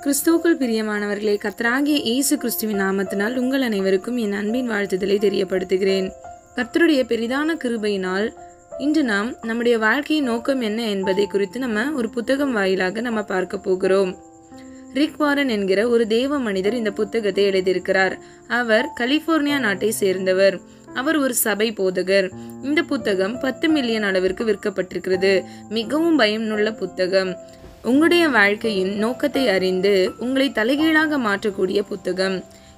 கிறிஸ்துவுக்குள் பிரியமானவர்களே, கர்த்தராகிய இயேசு கிறிஸ்துவின் நாமத்தினால் உங்கள் அனைவருக்கும் என் அன்பின் வாழ்த்துதலை தெரியப்படுத்துகிறேன். கர்த்தருடைய பெரிதான கிருபையினால் இன்று நாம் நம்முடைய வாழ்க்கையின் நோக்கம் என்ன என்பதை குறித்து நம்ம ஒரு புத்தகம் வாயிலாக நம்ம பார்க்க போகிறோம். ரிக் வாரன் என்கிற ஒரு தேவ மனிதர் இந்த புத்தகத்தை எழுதியிருக்கிறார். அவர் கலிபோர்னியா நாட்டை சேர்ந்தவர். அவர் ஒரு சபை போதகர். இந்த புத்தகம் 10 மில்லியன் அளவிற்கு விற்கப்பட்டிருக்கிறது. மிகவும் பயனுள்ள புத்தகம். உங்களுடைய வாழ்க்கையின் நோக்கத்தை அறிந்து உங்களை தலைகீழாக மாற்றக்கூடிய புத்தகம்.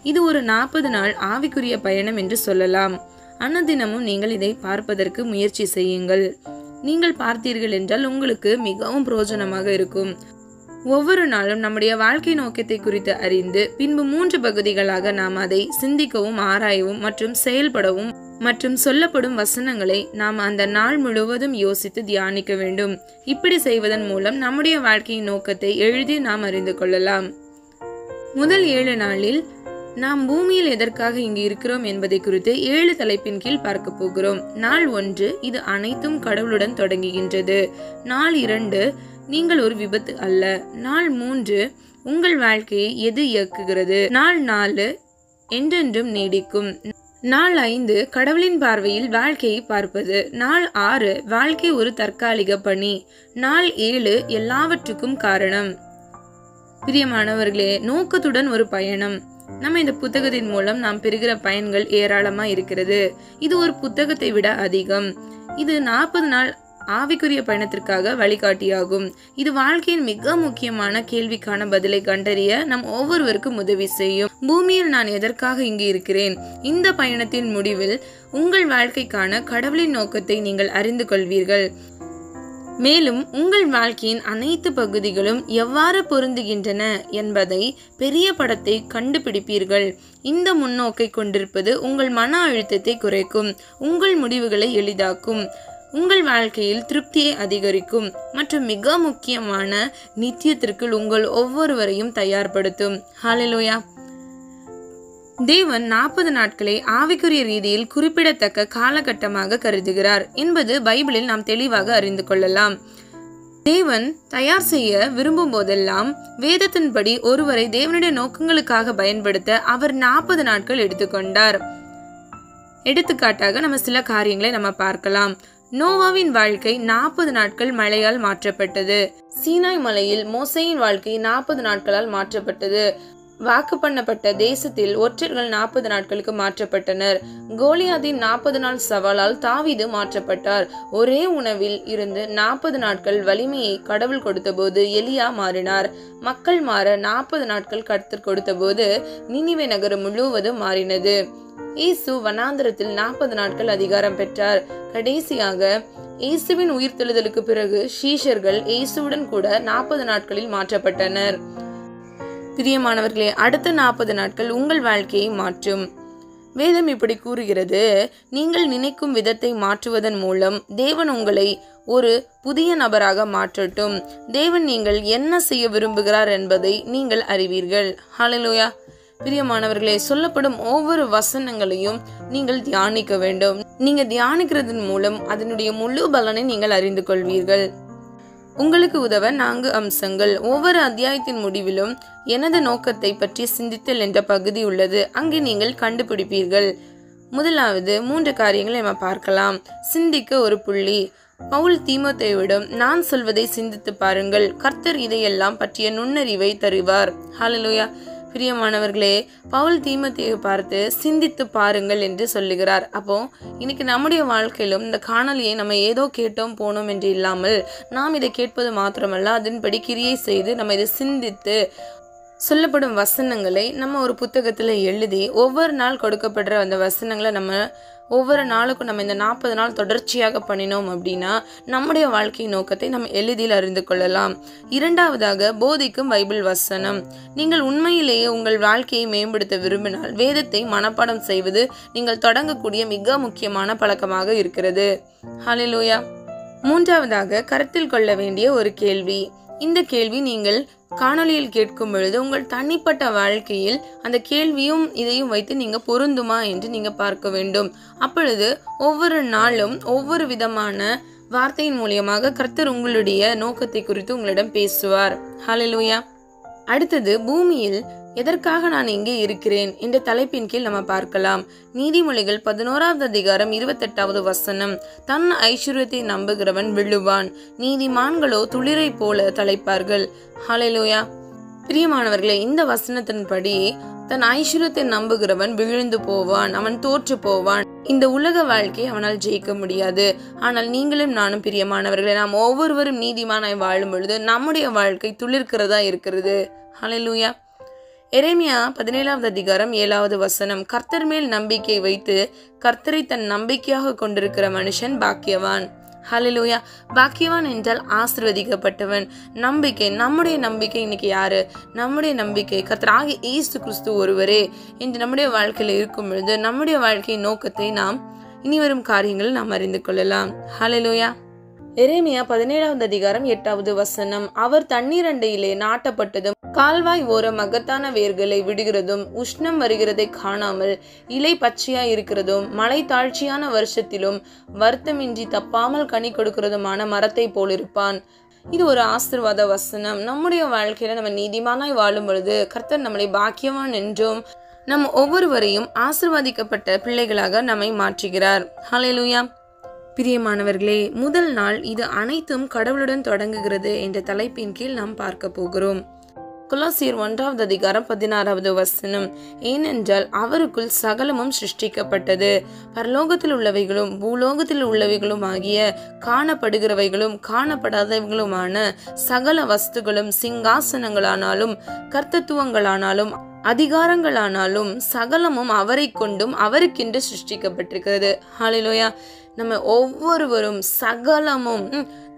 இது ஒரு 40 நாள் ஆவிக்குரிய பயணம் என்று சொல்லலாம். அன்னதினமும் நீங்கள் இதை பார்ப்பதற்கு முயற்சி செய்யுங்கள். நீங்கள் பார்த்தீர்கள் என்றால் உங்களுக்கு மிகவும் பிரயோஜனமாக இருக்கும். ஒவ்வொரு நாளும் நம்முடைய வாழ்க்கை நோக்கத்தை குறித்து அறிந்து பின்பு 3 பகுதிகளாக நாம் அதை சிந்திக்கவும், ஆராயவும் மற்றும் செயல்படவும் மற்றும் சொல்லப்படும் வசனங்களை நாம் அந்த நாள் முழுவதும் யோசித்து தியானிக்க வேண்டும். இப்படி செய்வதன் மூலம் நம்முடைய வாழ்க்கையின் நோக்கத்தை எளிதி நாம் அறிந்து கொள்ளலாம். முதல் 7 நாளில் நாம் பூமியில் எதற்காக இங்கு இருக்கிறோம் என்பதை குறித்து 7 தலைப்பின் கீழ் பார்க்க போகிறோம். நாள் 1, இது அனைத்தும் கடவுளுடன் தொடங்குகின்றது. நாள் 2, நீங்கள் ஒரு விபத்து அல்ல. நாள் 3, உங்கள் வாழ்க்கையை எது இயக்குகிறது. நாள் 4, என்றென்றும் நீடிக்கும். நாள் 5, கடவுளின் பார்வையில் வாழ்க்கையை பார்ப்பது. நாள் 6, வாழ்க்கை ஒரு தற்காலிக பணி. நாள் 7, எல்லாவற்றுக்கும் காரணம். பிரியமானவர்களே, நோக்கத்துடன் ஒரு பயணம். நம்ம இந்த புத்தகத்தின் மூலம் நாம் பெறுகிற பயன்கள் ஏராளமா இருக்கிறது. இது ஒரு புத்தகத்தை விட அதிகம். இது 40 நாள் ஆவிக்குரிய பயணத்திற்காக வழிகாட்டியாகும். இது வாழ்க்கையின் மிக முக்கியமான கேள்விக்கான பதிலை கண்டறிய நம் ஒவ்வொருவருக்கும் உதவி செய்யும். பூமியில் நான் எதற்காக இங்கு இருக்கிறேன்? இந்த பயணத்தின் முடிவில் உங்கள் வாழ்க்கைக்கான கடவுளின் நோக்கத்தை நீங்கள் அறிந்து கொள்வீர்கள். மேலும் உங்கள் வாழ்க்கையின் அனைத்து பகுதிகளும் எவ்வாறு பொருந்துகின்றன என்பதை பெரிய படத்தை கண்டுபிடிப்பீர்கள். இந்த முன்னோக்கை கொண்டிருப்பது உங்கள் மன அழுத்தத்தை குறைக்கும், உங்கள் முடிவுகளை எளிதாக்கும், உங்கள் வாழ்க்கையில் திருப்தியை அதிகரிக்கும் மற்றும் மிக முக்கியமான நித்தியத்திற்குள் உங்கள் ஒவ்வொருவரையும் தயார்படுத்தும். ஹல்லேலூயா. தேவன் 40 நாட்களை ஆவிக்குரிய ரீதியில் குறிப்பிடத்தக்க காலகட்டமாக கருதுகிறார் என்பது பைபிளில் நாம் தெளிவாக அறிந்து கொள்ளலாம். தேவன் தயார் செய்ய விரும்பும் போதெல்லாம் வேதத்தின்படி ஒருவரை தேவனுடைய நோக்கங்களுக்காக பயன்படுத்த அவர் 40 நாட்கள் எடுத்துக்கொண்டார். எடுத்துக்காட்டாக நம்ம சில காரியங்களை நம்ம பார்க்கலாம். நோவாவின் வாழ்க்கை 40 நாட்கள் மழையால் மாற்றப்பட்டது. சீனாய் மலையில் மோசேயின் வாழ்க்கை 40 நாட்களால் மாற்றப்பட்டது. வாக்கு பண்ணப்பட்ட தேசத்தில் ஒற்றர்கள் 40 நாட்களுக்கு மாற்றப்பட்டனர். கோலியாத்தின் 40 நாள் சவாலால் தாவீது மாற்றப்பட்டார். ஒரே உணவில் இருந்து 40 நாட்கள் வலிமையை கடவுள் கொடுத்த போது எலியா மாறினார். மக்கள் மாற 40 நாட்கள் கர்த்தர் கொடுத்த போது நினிவே நகரம் முழுவதும் மாறினது. இயேசு வனாந்திரத்தில் 40 நாட்கள் அதிகாரம் பெற்றார். கடைசியாக இயேசுவின் உயிர்த்தெழுதலுக்கு பிறகு சீஷர்கள் இயேசுவுடன் கூட 40 நாட்களில் மாற்றப்பட்டனர். பிரியமானவர்களே, அடுத்த 40 நாட்கள் உங்கள் வாழ்க்கையை மாற்றும். வேதம் இப்படி கூறுகிறது, நீங்கள் நினைக்கும் விதத்தை மாற்றுவதன் மூலம் தேவன் உங்களை ஒரு புதிய நபராக மாற்றட்டும். தேவன் நீங்கள் என்ன செய்ய விரும்புகிறார் என்பதை நீங்கள் அறிவீர்கள். ஹல்லேலூயா. பிரியமானவர்களே, சொல்லப்படும் ஒவ்வொரு வசனங்களையும் நீங்கள் தியானிக்க வேண்டும். நீங்க தியானிக்கிறதன் மூலம் அதனுடைய முழு பலனை நீங்கள் அறிந்து கொள்வீர்கள். உங்களுக்கு உதவ 4 அம்சங்கள். ஒவ்வொரு அத்தியாயத்தின் முடிவிலும் எனது நோக்கத்தை பற்றி சிந்தித்தல் என்ற பகுதி உள்ளது. அங்கே நீங்கள் கண்டுபிடிப்பீர்கள். முதலாவது 3 காரியங்களை நம்ம பார்க்கலாம். சிந்திக்க ஒரு புள்ளி. பவுல் தீமோத்தேயுவிடம், நான் சொல்வதை சிந்தித்து பாருங்கள், கர்த்தர் இதையெல்லாம் பற்றிய நுண்ணறிவை தருவார். ஹல்லேலூயா. பிரியமானவர்களே, பவுல் தீமோத்தேயை பார்த்து சிந்தித்து பாருங்கள் என்று சொல்லுகிறார். அப்போ இன்னைக்கு நம்முடைய வாழ்க்கையிலும் இந்த காணொலியை நம்ம ஏதோ கேட்டோம் போனோம் என்று இல்லாமல் நாம் இதை கேட்பது மாத்திரமல்ல, அதன்படி கிரியை செய்து நம்ம இதை சிந்தித்து சொல்லப்படும் வசனங்களை நம்ம ஒரு புத்தகத்துல எழுதி ஒவ்வொரு நாள் கொடுக்கப்படுற அந்த வசனங்களை நம்ம ஒவ்வொரு நாளுக்கும் நம்ம இந்த 40 நாள் தொடர்ச்சியாக பண்ணினோம் அப்படின்னா நம்முடைய வாழ்க்கை நோக்கத்தை நம்ம எளிதில் அறிந்து கொள்ளலாம். இரண்டாவதாக, போதிக்கும் பைபிள் வசனம். நீங்கள் உண்மையிலேயே உங்கள் வாழ்க்கையை மேம்படுத்த விரும்பினால் வேதத்தை மனப்பாடம் செய்வது நீங்கள் தொடங்கக்கூடிய மிக முக்கியமான பழக்கமாக இருக்கிறது. ஹல்லேலூயா. மூன்றாவதாக, கருத்தில் கொள்ள வேண்டிய ஒரு கேள்வி. இந்த கேள்வி நீங்கள் காணொலியில் கேட்கும் பொழுது உங்கள் தனிப்பட்ட வாழ்க்கையில் அந்த கேள்வியும் இதையும் வைத்து நீங்க பொருந்துமா என்று நீங்க பார்க்க வேண்டும். அப்பொழுது ஒவ்வொரு நாளும் ஒவ்வொரு விதமான வார்த்தையின் மூலியமாக கர்த்தர் உங்களுடைய நோக்கத்தை குறித்து உங்களிடம் பேசுவார். ஹல்லேலூயா. அடுத்தது, பூமியில் எதற்காக நான் இங்கே இருக்கிறேன் என்ற தலைப்பின் கீழ் நம்ம பார்க்கலாம். நீதிமொழிகள் 11வது அதிகாரம் 28வது வசனம், தன் ஐஸ்வர்யத்தை நம்புகிறவன் விழுவான், நீதிமான்களோ துளிரை போல தலைப்பார்கள். ஹல்லேலூயா. பிரியமானவர்களே, இந்த வசனத்தின்படி தன் ஐஸ்வர்யத்தை நம்புகிறவன் விழுந்து போவான், அவன் தோற்று போவான். இந்த உலக வாழ்க்கையை அவனால் ஜெயிக்க முடியாது. ஆனால் நீங்களும் நானும் பிரியமானவர்களே, நாம் ஒவ்வொருவரும் நீதிமானாய் வாழும் பொழுது நம்முடைய வாழ்க்கை துளிர்க்கிறதா இருக்கிறது. ஹல்லேலூயா. எரேமியா 17வது அதிகாரம் 7வது வசனம், கர்த்தர் மேல் நம்பிக்கை வைத்து கர்த்தரை தன் நம்பிக்கையாக கொண்டிருக்கிற மனுஷன் பாக்கியவான். ஹல்லேலூயா. பாக்கியவான் என்றால் ஆசீர்வதிக்கப்பட்டவன். நம்பிக்கை, நம்முடைய நம்பிக்கை இன்னைக்கு யாரு? நம்முடைய நம்பிக்கை கர்த்தராகிய இயேசு கிறிஸ்து ஒருவரே என்று நம்முடைய வாழ்க்கையில இருக்கும் பொழுது நம்முடைய வாழ்க்கையின் நோக்கத்தை நாம் இனிவரும் காரியங்கள் நாம் அறிந்து கொள்ளலாம். ஹல்லேலூயா. எரேமியா 17வது அதிகாரம் 8வது வசனம், அவர் தண்ணீர் அண்டையிலே நாட்டப்பட்டதும் கால்வாய் ஓர மகத்தான வேர்களை விடுகிறதும் உஷ்ணம் வருகிறதை காணாமல் இலை பச்சையா இருக்கிறதும் மழை தாழ்ச்சியான வருஷத்திலும் வருத்தமின்றி தப்பாமல் கனி கொடுக்கிறதுமான மரத்தை போலிருப்பான். இது ஒரு ஆசீர்வாத வசனம். நம்முடைய வாழ்க்கையில நம்ம நீதிமானாய் வாழும் பொழுது கர்த்தர் நம்மளை பாக்கியவான் என்றும் நம் ஒவ்வொருவரையும் ஆசீர்வதிக்கப்பட்ட பிள்ளைகளாக நம்மை மாற்றுகிறார். ஹல்லேலூயா. பிரியமானவர்களே, முதல் நாள் இது அனைத்தும் கடவுளுடன் தொடங்குகிறது என்ற தலைப்பின் கீழ் நாம் பார்க்க போகிறோம். கொலோசியர் 1வது அதிகாரம் 16வது வசனம், ஏனென்றால் அவருக்குள் சகலமும் சிருஷ்டிக்கப்பட்டது, பரலோகத்தில் உள்ளவைகளும் பூலோகத்தில் உள்ளவைகளும் ஆகிய காணப்படுகிறவைகளும் காணப்படாதவைகளுமான சகல வஸ்துகளும், சிங்காசனங்களானாலும் கர்த்தத்துவங்களானாலும் அதிகாரங்களானாலும் சகலமும் அவரை கொண்டும் அவருக்கென்று சிருஷ்டிக்கப்பட்டிருக்கிறது. ஹல்லேலூயா. நம்ம ஒவ்வொருவரும் சகலமும்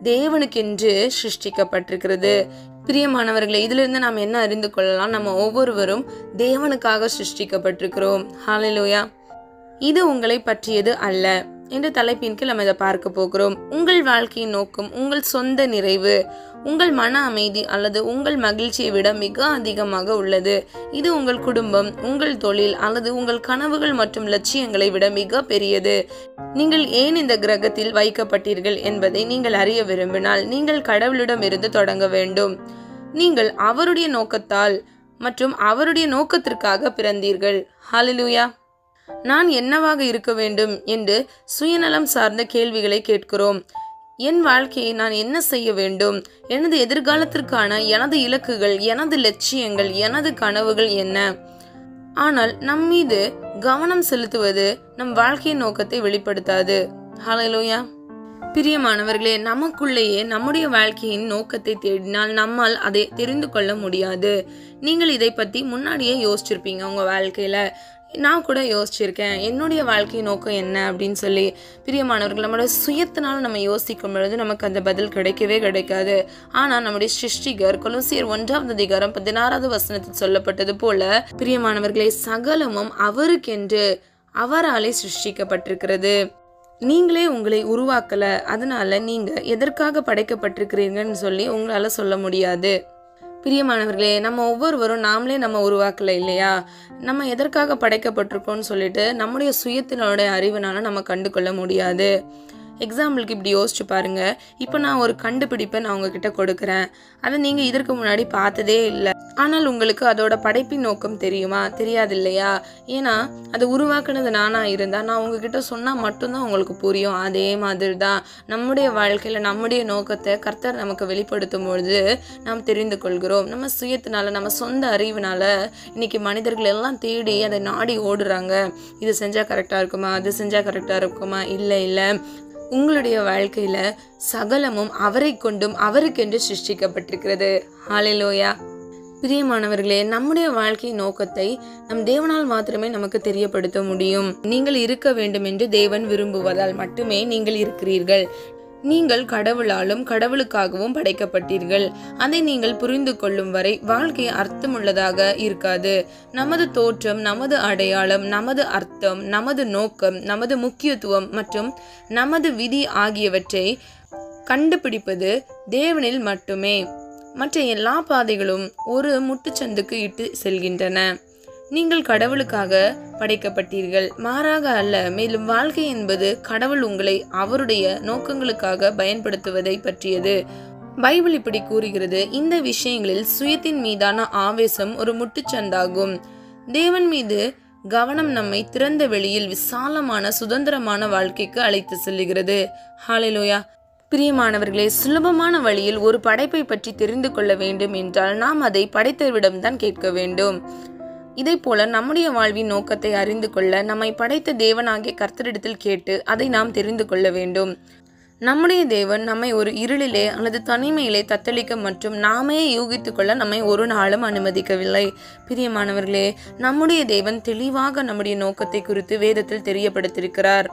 தேவனுக்கென்று சிருஷ்டிக்கப்பட்டிருக்கிறது. பிரியமானவர்களே, இதிலிருந்து நாம் என்ன அறிந்து கொள்ளலாம்? நம்ம ஒவ்வொருவரும் தேவனுக்காக சிருஷ்டிக்கப்பட்டிருக்கிறோம். ஹல்லேலூயா. இது உங்களை பற்றியது அல்ல என்ற தலைப்பின் கீழ் நம்ம இதை பார்க்க போகிறோம். உங்கள் வாழ்க்கையின் நோக்கம் உங்கள் சொந்த நிறைவு, உங்கள் மன அமைதி அல்லது உங்கள் மகிழ்ச்சியை விட மிக அதிகமாக உள்ளது. இது உங்கள் குடும்பம், உங்கள் தொழில் அல்லது உங்கள் கனவுகள் மற்றும் லட்சியங்களை விட மிக பெரியது. நீங்கள் ஏன் இந்த கிரகத்தில் வைக்கப்பட்டீர்கள் என்பதை நீங்கள் அறிய விரும்பினால் நீங்கள் கடவுளிடம் இருந்து தொடங்க வேண்டும். நீங்கள் அவருடைய நோக்கத்தால் மற்றும் அவருடைய நோக்கத்திற்காக பிறந்தீர்கள். ஹல்லேலூயா. நான் என்னவாக இருக்க வேண்டும் என்று சுயநலம் சார்ந்த கேள்விகளை கேட்கிறோம். என் வாழ்க்கையை நான் என்ன செய்ய வேண்டும்? எனது எதிர்காலத்திற்கான எனது இலக்குகள், எனது லட்சியங்கள், எனது கனவுகள் என்ன? ஆனால் நம் மீது கவனம் செலுத்துவது நம் வாழ்க்கையின் நோக்கத்தை வெளிப்படுத்தாது. ஹல்லேலூயா. பிரியமானவர்களே, நமக்குள்ளேயே நம்முடைய வாழ்க்கையின் நோக்கத்தை தேடினால் நம்மால் அதை தெரிந்து கொள்ள முடியாது. நீங்கள் இதை பற்றி முன்னாடியே யோசிச்சிருப்பீங்க. உங்க வாழ்க்கையில நான் கூட யோசிச்சிருக்கேன், என்னுடைய வாழ்க்கை நோக்கம் என்ன அப்படின்னு சொல்லி. பிரியமானவர்கள், நம்மளோட சுயத்தினால் நம்ம யோசிக்கும் பொழுது நமக்கு அந்த பதில் கிடைக்கவே கிடைக்காது. ஆனால் நம்முடைய சிருஷ்டிகர் கொலோசியர் 1வது அதிகாரம் 16வது வசனத்தில் சொல்லப்பட்டது போல, பிரியமானவர்களே, சகலமும் அவருக்கென்று அவராலே சிருஷ்டிக்கப்பட்டிருக்கிறது. நீங்களே உங்களை உருவாக்கல, அதனால நீங்க எதற்காக படைக்கப்பட்டிருக்கிறீங்கன்னு சொல்லி உங்களால சொல்ல முடியாது. பிரியமானவர்களே, நம்ம ஒவ்வொருவரும் நாமளே நம்ம உருவாக்கல இல்லையா? நம்ம எதற்காக படைக்கப்பட்டிருக்கோம்னு சொல்லிட்டு நம்முடைய சுயத்தினோட அறிவுனால நம்ம கண்டு கொள்ள முடியாது. எக்ஸாம்பிளுக்கு இப்படி யோசிச்சு பாருங்க. இப்போ நான் ஒரு கண்டுபிடிப்பை நான் உங்ககிட்ட கொடுக்குறேன், அதை நீங்கள் இதற்கு முன்னாடி பார்த்ததே இல்லை. ஆனால் உங்களுக்கு அதோட படைப்பின் நோக்கம் தெரியுமா? தெரியாது இல்லையா? ஏன்னா அதை உருவாக்குனது நானா இருந்தால் நான் உங்ககிட்ட சொன்னால் மட்டும்தான் உங்களுக்கு புரியும். அதே மாதிரி தான் நம்முடைய வாழ்க்கையில் நம்முடைய நோக்கத்தை கர்த்தர் நமக்கு வெளிப்படுத்தும் பொழுது நாம் தெரிந்து கொள்கிறோம். நம்ம சுயத்தினால, நம்ம சொந்த அறிவினால இன்னைக்கு மனிதர்கள் எல்லாம் தேடி அதை நாடி ஓடுறாங்க. இது செஞ்சால் கரெக்டாக இருக்குமா, அது செஞ்சால் கரெக்டாக இருக்குமா? இல்லை. உங்களுடைய வாழ்க்கையில சகலமும் அவரை கொண்டும் அவருக்கென்று சிருஷ்டிக்கப்பட்டிருக்கிறது. ஹல்லேலூயா. பிரியமானவர்களே, நம்முடைய வாழ்க்கை நோக்கத்தை நம் தேவனால் மாத்திரமே நமக்கு தெரியப்படுத்த முடியும். நீங்கள் இருக்க வேண்டும் என்று தேவன் விரும்புவதால் மட்டுமே நீங்கள் இருக்கிறீர்கள். நீங்கள் கடவுளாலும் கடவுளுக்காகவும் படைக்கப்பட்டீர்கள். அதை நீங்கள் புரிந்து கொள்ளும் வரை வாழ்க்கை அர்த்தமுள்ளதாக இருக்காது. நமது தோற்றம், நமது அடையாளம், நமது அர்த்தம், நமது நோக்கம், நமது முக்கியத்துவம் மற்றும் நமது விதி ஆகியவற்றை கண்டுபிடிப்பது தேவனில் மட்டுமே. மற்ற எல்லா பாதைகளும் ஒரு முட்டுச்சந்துக்கு இட்டு செல்கின்றன. நீங்கள் கடவுளுக்காக படைக்கப்பட்டீர்கள், மாறாக அல்ல. மேலும் வாழ்க்கை என்பது கடவுள் உங்களை அவருடைய நோக்கங்களுக்காக பயன்படுத்துவதை பற்றியது. பைபிள் இப்படி கூறுகிறது, இந்த விஷயங்களில் சுயத்தின் மீதான ஆவேசம் ஒரு முட்டுச்சந்தாகும். தேவன் மீது கவனம் நம்மை திறந்த வெளியில் விசாலமான சுதந்திரமான வாழ்க்கைக்கு அழைத்து செல்லுகிறது. ஹல்லேலூயா. பிரியமானவர்களே, சுலபமான வழியில் ஒரு படைப்பை பற்றி தெரிந்து கொள்ள வேண்டும் என்றால் நாம் அதை படைத்தவரிடம்தான் கேட்க வேண்டும். இதை போல நம்முடைய வாழ்வின் நோக்கத்தை அறிந்து கொள்ள நம்மை படைத்த தேவனாகிய கர்த்தரிடத்தில் கேட்டு அதை நாம் தெரிந்து கொள்ள வேண்டும். நம்முடைய தேவன் நம்மை ஒரு இருளிலே அல்லது தனிமையிலே தத்தளிக்க மற்றும் நாமே யூகித்து கொள்ள நம்மை ஒரு நாளும் அனுமதிக்கவில்லை. பிரியமானவர்களே, நம்முடைய தேவன் தெளிவாக நம்முடைய நோக்கத்தை குறித்து வேதத்தில் தெரியப்படுத்தியிருக்கிறார்.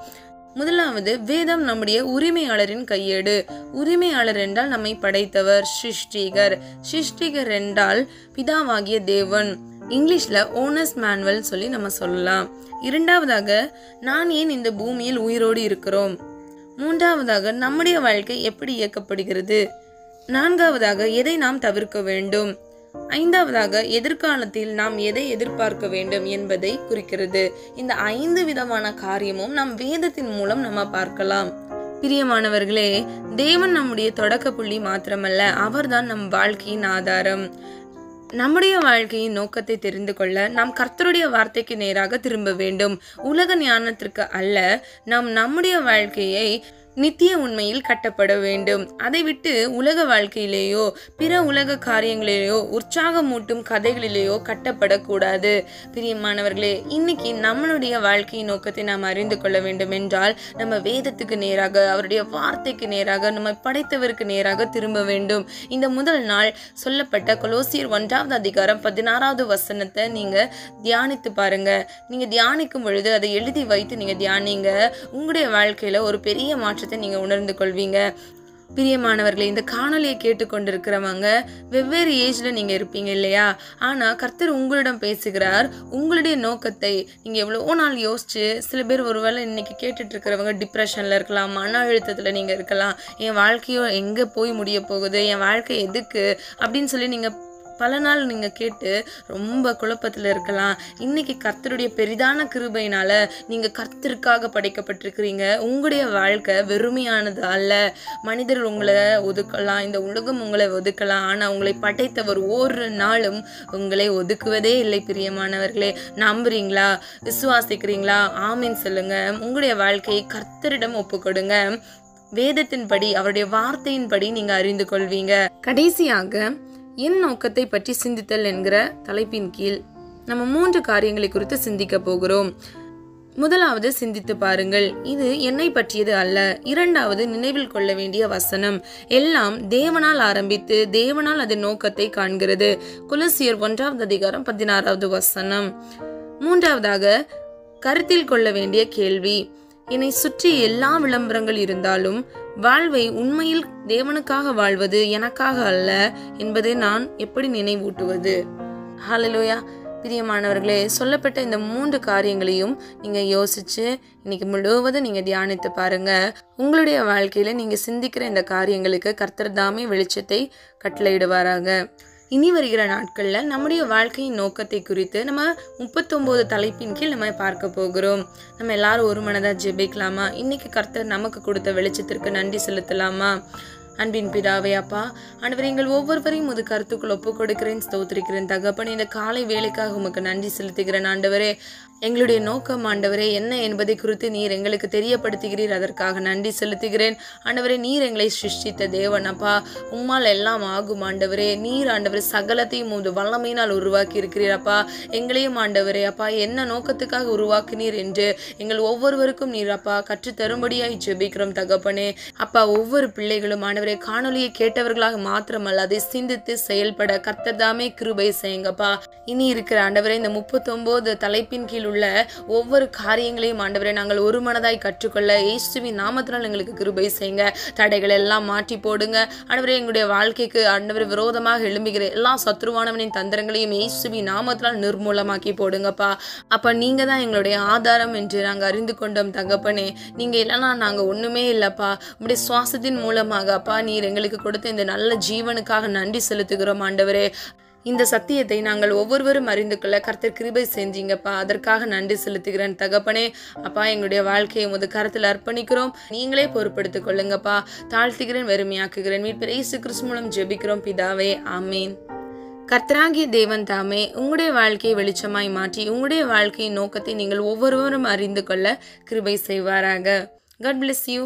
முதலாவது, வேதம் நம்முடைய உரிமையாளரின் கையேடு. உரிமையாளர் என்றால் நம்மை படைத்தவர், சிருஷ்டிகர். சிருஷ்டிகர் என்றால் பிதாவாகிய தேவன். இங்கிலீஷ்ல ஓனர்ஸ் மேனுவல் சொல்லி நம்ம சொல்லலாம். இரண்டாவதாக, நான் ஏன் இந்த பூமியில் உயிரோடு இருக்கிறோம். மூன்றாவதாக, நம்முடைய வாழ்க்கை எப்படி இயக்கப்படுகிறது. நான்காவதாக, எதை நாம் தவிர்க்க வேண்டும். ஐந்தாவதாக, எதிர்காலத்தில் நாம் எதை எதிர்பார்க்க வேண்டும் என்பதை குறிக்கிறது. இந்த 5 விதமான காரியமும் நம் வேதத்தின் மூலம் நம்ம பார்க்கலாம். பிரியமானவர்களே, தேவன் நம்முடைய தொடக்க புள்ளி மாத்திரமல்ல, அவர்தான் நம் வாழ்க்கையின் ஆதாரம். நம்முடைய வாழ்க்கையின் நோக்கத்தை தெரிந்து கொள்ள நாம் கர்த்தருடைய வார்த்தைக்கு நேராக திரும்ப வேண்டும். உலக ஞானத்திற்கு அல்ல, நாம் நம்முடைய வாழ்க்கையை நித்திய உண்மையில் கட்டப்பட வேண்டும். அதை விட்டு உலக வாழ்க்கையிலேயோ பிற உலக காரியங்களிலேயோ உற்சாகமூட்டும் கதைகளிலேயோ கட்டப்படக்கூடாது. பிரியமானவர்களே, இன்னைக்கு நம்மளுடைய வாழ்க்கையின் நோக்கத்தை நாம் அறிந்து கொள்ள வேண்டும் என்றால் நம்ம வேதத்துக்கு நேராக, அவருடைய வார்த்தைக்கு நேராக, நம்ம படைத்தவருக்கு நேராக திரும்ப வேண்டும். இந்த முதல் நாள் சொல்லப்பட்ட கொலோசியர் 1ஆம் அதிகாரம் 16வது வசனத்தை நீங்க தியானித்து பாருங்க. நீங்க தியானிக்கும் பொழுது அதை எழுதி வைத்து நீங்க தியானிங்க. உங்களுடைய வாழ்க்கையில ஒரு பெரிய மாற்றத்தை நீங்க உணர்ந்து கொள்வீங்க. பிரியமானவர்களே, இந்த காணொலியை கேட்டுக்கொண்டிருக்கிறவங்க வெவ்வேறு ஏஜ்ல நீங்க இருப்பீங்க இல்லையா? ஆனா கர்த்தர் உங்களிடம் பேசுகிறார். உங்களுடைய நோக்கத்தை நீங்க எவ்வளவோ நாள் யோசிச்சு, சில பேர் ஒருவேளை இன்னைக்கு கேட்டுட்டு இருக்கிறவங்க டிப்ரெஷன்ல இருக்கலாம், மன அழுத்தத்துல நீங்க இருக்கலாம். என் வாழ்க்கையோ எங்க போய் முடிய போகுது, என் வாழ்க்கை எதுக்கு அப்படின்னு சொல்லி நீங்க பல நாள் நீங்க கேட்டு ரொம்ப குழப்பத்துல இருக்கலாம். இன்னைக்கு கர்த்தருடைய பெரிதான கிருபையினால நீங்க கர்த்தருக்காக படைக்கப்பட்டிருக்கிறீங்க. உங்களுடைய வாழ்க்கை வெறுமையானது அல்ல. மனிதர்கள் உங்களை ஒதுக்கலாம், இந்த உலகம் உங்களை ஒதுக்கலாம், ஆனா உங்களை படைத்தவர் ஒரு நாளும் உங்களை ஒதுக்குவதே இல்லை. பிரியமானவர்களே, நம்புறீங்களா? விசுவாசிக்கிறீங்களா? ஆமீன் சொல்லுங்க. உங்களுடைய வாழ்க்கையை கர்த்தரிடம் ஒப்பு கொடுங்க. வேதத்தின்படி, அவருடைய வார்த்தையின்படி நீங்க அறிந்து கொள்வீங்க. கடைசியாக, என் நோக்கத்தை பற்றி சிந்தித்தல் என்கிற தலைப்பின் கீழ் நம்ம 3 காரியங்களை குறித்து சிந்திக்க போகிறோம். முதலாவது, சிந்தித்து பாருங்கள், இது என்னை பற்றியது அல்ல. இரண்டாவது, நினைவில் கொள்ள வேண்டிய வசனம், எல்லாம் தேவனால் ஆரம்பித்து தேவனால் அதன் நோக்கத்தை காண்கிறது. கொலோசியர் 1ஆம் அதிகாரம் 16வது வசனம். மூன்றாவதாக, கருத்தில் கொள்ள வேண்டிய கேள்வி, என்னை சுற்றி எல்லா விளம்பரங்கள் இருந்தாலும் வாழ்வை உண்மையில் தேவனுக்காக வாழ்வது எனக்காக அல்ல என்பதை நான் எப்படி நினைவூட்டுவது? ஹல்லேலூயா. பிரியமானவர்களே, சொல்லப்பட்ட இந்த 3 காரியங்களையும் நீங்க யோசிச்சு இன்னைக்கு முழுவதும் நீங்க தியானித்து பாருங்க. உங்களுடைய வாழ்க்கையில நீங்க சிந்திக்கிற இந்த காரியங்களுக்கு கர்த்தர் தாமே வெளிச்சத்தை கட்டளையிடுவாராக. இனி வருகிற நாட்கள்ல நம்முடைய வாழ்க்கையின் நோக்கத்தை குறித்து நம்ம 39 தலைப்பின் கீழ் நம்ம பார்க்க போகிறோம். நம்ம எல்லாரும் ஒரு மனதா ஜெபிக்கலாமா? இன்னைக்கு கர்த்தர் நமக்கு கொடுத்த வெளிச்சத்திற்கு நன்றி செலுத்தலாமா? அன்பின் பிதாவே, அப்பா ஆண்டவரே, எங்கள் ஒவ்வொருவரையும் ஒரு கருத்துக்குள் ஒப்பு கொடுக்கிறேன், ஸ்தோத்திரிக்கிறேன் தகப்பனே. இந்த காலை வேலைக்காக உமக்கு நன்றி செலுத்துகிறேன் ஆண்டவரே. எங்களுடைய நோக்கம் ஆண்டவரே என்ன என்பதை குறித்து நீர் எங்களுக்கு தெரியப்படுத்துகிறீர், அதற்காக நன்றி செலுத்துகிறேன் ஆண்டவரே. நீர் எங்களை சிருஷ்டித்த தேவன் அப்பா, உம்மால் எல்லாம் ஆகும் ஆண்டவரே. நீர் ஆண்டவரே சகலத்தையும் உமது வல்லமையினால் உருவாக்கி இருக்கிறீர் அப்பா. எங்களையும் ஆண்டவரே அப்பா என்ன நோக்கத்துக்காக உருவாக்கினீர் என்று எங்கள் ஒவ்வொருவருக்கும் நீர் அப்பா கற்றுத்தரும்படியாய் ஜெபிக்கிறோம் தகப்பனே. அப்பா, ஒவ்வொரு பிள்ளைகளும் ஆண்டவரே காணொலியை கேட்டவர்களாக மாத்திரமல்ல, அதை சிந்தித்து செயல்பட கர்த்தர் தாமே கிருபை செய்யுங்கப்பா. இனி இருக்கிற ஆண்டவரே இந்த 39 தலைப்பின் கீழ் உள்ள ஒவ்வொரு காரியங்களையும் ஆண்டவரே நாங்கள் ஒரு மனதாய் கற்றுக்கொள்ள இயேசுவின் நாமத்தினால் எங்களுக்கு கிருபை செய்யுங்க. தடைகள் எல்லாம் மாற்றி போடுங்க ஆண்டவரே. எங்களுடைய வாழ்க்கைக்கு ஆண்டவரே விரோதமாக எழும்புகிற எல்லா சத்ருவானவனின் தந்திரங்களையும் இயேசுவின் நாமத்தினால் நிர்மூலமாக்கி போடுங்கப்பா. அப்ப நீங்க தான் எங்களுடைய ஆதாரம் என்று நாங்கள் அறிந்து கொண்டோம் தகப்பனே. நீங்க இல்லைன்னா நாங்க ஒண்ணுமே இல்லப்பா. உங்களுடைய சுவாசத்தின் மூலமாக அப்பா நீர் எங்களுக்கு கொடுத்த இந்த நல்ல ஜீவனுக்காக நன்றி செலுத்துகிறோம் ஆண்டவரே. இந்த சத்தியத்தை நாங்கள் ஒவ்வொருவரும் அறிந்து கொள்ள கர்த்தர் கிருபை செஞ்சீங்கப்பா. அதற்காக நன்றி செலுத்துகிறேன் தகப்பனே. அப்பா, எங்களுடைய வாழ்க்கையை உமது கருத்தில் அர்ப்பணிக்கிறோம். நீங்களே பொறுப்படுத்திக் கொள்ளுங்கப்பா. தாழ்த்துகிறேன், வெறுமையாக்குகிறேன். மீட்பர் இயேசு கிறிஸ்து மூலம் ஜெபிக்கிறோம் பிதாவே, ஆமேன். கர்த்தராகிய தேவன் தாமே உங்களுடைய வாழ்க்கையை வெளிச்சமாய் மாற்றி உங்களுடைய வாழ்க்கையின் நோக்கத்தை நீங்கள் ஒவ்வொருவரும் அறிந்து கொள்ள கிருபை செய்வாராக. God bless you.